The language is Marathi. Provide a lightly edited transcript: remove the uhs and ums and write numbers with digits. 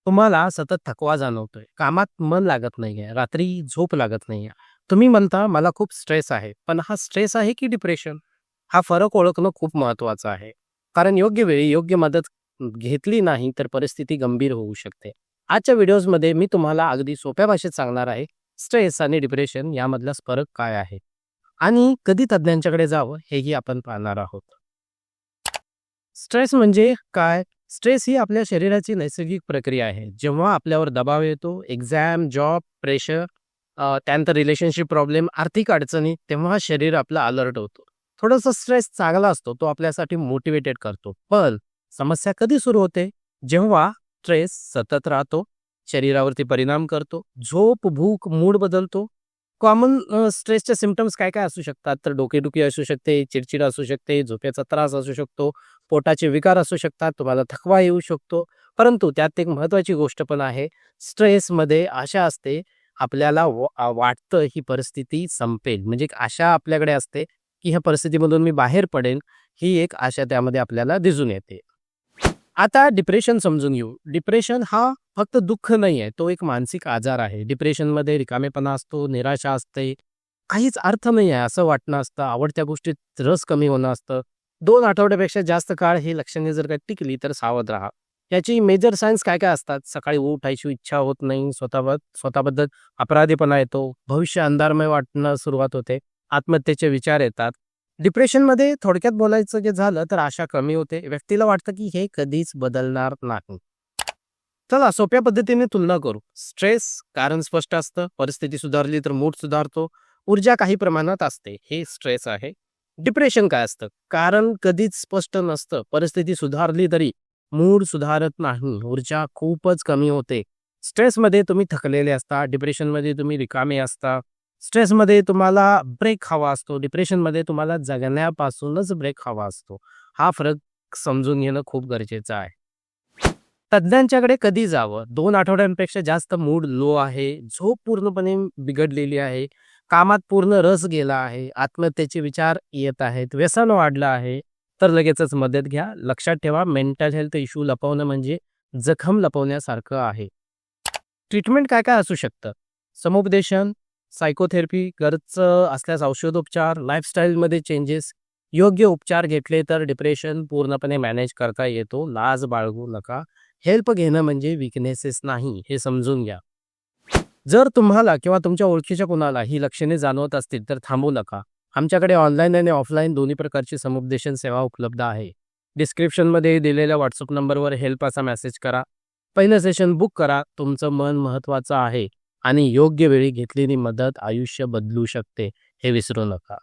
तुम्हाला सतत थकवा जाणवतोय, कामात मन लागत नाहीये, रात्री झोप लागत नाहीये. तुम्ही म्हणता मला खूप स्ट्रेस आहे. पण हा स्ट्रेस आहे की डिप्रेशन? हा फरक ओळखणं खूप महत्वाचं आहे. कारण योग्य वेळी योग्य मदत घेतली नाही तर परिस्थिती गंभीर होऊ शकते. आजच्या व्हिडिओजमध्ये मी तुम्हाला अगदी सोप्या भाषेत सांगणार आहे, स्ट्रेस आणि डिप्रेशन यामधला फरक काय आहे आणि कधी तज्ञांच्याकडे जावं हेही आपण पाहणार आहोत. स्ट्रेस म्हणजे काय? स्ट्रेस ही आपल्या शरीराची नैसर्गिक प्रक्रिया आहे. जेव्हा आपल्यावर दबाव येतो, एक्झाम, जॉब, प्रेशर, त्यानंतर रिलेशनशिप प्रॉब्लेम, आर्थिक अडचणी, तेव्हा शरीर आपलं अलर्ट होतो. थोडासा स्ट्रेस चांगला असतो, तो आपल्यासाठी मोटिवेटेड करतो. पण समस्या कधी सुरू होते? जेव्हा स्ट्रेस सतत राहतो, शरीरावरती परिणाम करतो, झोप, भूक, मूड बदलतो. कॉमन स्ट्रेसचे सिम्प्टम्स काय-काय असू शकतात? तर डोकेदुखी असू शकते, चिडचिड असू शकते, झोपेचा त्रास असू शकतो, पोटाचे विकार असू शकतात, तुम्हाला थकवा येऊ शकतो. परंतु त्यात एक महत्त्वाची गोष्ट पण आहे. स्ट्रेसमध्ये आशा असते, आपल्याला वाटतं ही परिस्थिती संपेल. म्हणजे एक आशा आपल्याकडे असते, की ह्या परिस्थितीमधून मी बाहेर पडेन, ही एक आशा त्यामध्ये आपल्याला दिसून येते. आता डिप्रेशन समजून घेऊ. डिप्रेशन हा फक्त दुःख नाही आहे, तो एक मानसिक आजार आहे. डिप्रेशनमध्ये रिकामेपणा असतो, निराशा असते, काहीच अर्थ नाही आहे असं वाटणं असतं, आवडत्या गोष्टीत रस कमी होणं असतं. 2 आठवड्यापेक्षा जास्त काळ ही लक्षणे जर का टिकली तर सावध राहा. याची मेजर सायन्स काय-काय असतात? सकाळी उठायची इच्छा होत नाही, स्वतःबद्दल अपराधीपणा येतो, भविष्य अंधारमय वाटणं सुरुवात होते, आत्महत्येचे विचार येतात. डिप्रेशनमध्ये थोडक्यात बोलायचं जे झालं तर आशा कमी होते. व्यक्तीला वाटतं की हे कधीच बदलणार नाही. चला सोप्या पद्धतीने तुलना करू. स्ट्रेस कारण स्पष्ट असतं, परिस्थिती सुधारली तर मूड सुधारतो, ऊर्जा काही प्रमाणात असते, हे स्ट्रेस आहे. डिप्रेशन काय असतं? कारण कधीच स्पष्ट नसतं, परिस्थिती सुधारली तरी मूड सुधारत नाही, ऊर्जा खूपच कमी होते. स्ट्रेसमध्ये तुम्ही थकलेले असता, डिप्रेशनमध्ये तुम्ही रिकामे असता. स्ट्रेसमध्ये तुम्हाला ब्रेक हवा असतो, डिप्रेशनमध्ये तुम्हाला जगण्यापासूनच ब्रेक हवा असतो. हा फरक समजून घेणं खूप गरजेचं आहे. तज्ञांच्याकडे कधी जावं? 2 आठवड्यांपेक्षा जास्त मूड लो आहे, झोप पूर्णपणे बिघडलेली आहे, कामात पूर्ण रस गेला आहे, आत्महत्येचे विचार येत आहेत, व्यसन वाढलं आहे, तर लगेचच मदत घ्या. लक्षात ठेवा, मेंटल हेल्थ इश्यू लपवणं म्हणजे जखम लपवण्यासारखं आहे. ट्रीटमेंट काय-काय असू शकतं? समुपदेशन, सायकोथेरपी, गरज असल्यास औषधोपचार, लाईफस्टाईलमध्ये चेंजेस. योग्य उपचार घेतले तर डिप्रेशन पूर्णपणे मॅनेज करता येतो. लाज बाळगू नका. हेल्प घेणं म्हणजे वीकनेसेस नाही, हे समजून घ्या. जर तुम्हाला किंवा तुमच्या ओळखीच्या कुणाला ही लक्षणे जाणवत असतील तर थांबू नका. आमच्याकडे ऑनलाईन आणि ऑफलाईन दोन्ही प्रकारची समुपदेशन सेवा उपलब्ध आहे. डिस्क्रिप्शनमध्ये दिलेल्या व्हॉट्सअप नंबरवर हेल्प असा मेसेज करा. पहिलं सेशन बुक करा. तुमचं मन महत्त्वाचं आहे आणि योग्य वेळी घेतलेली मदत आयुष्य बदलू शकते, हे विसरू नका.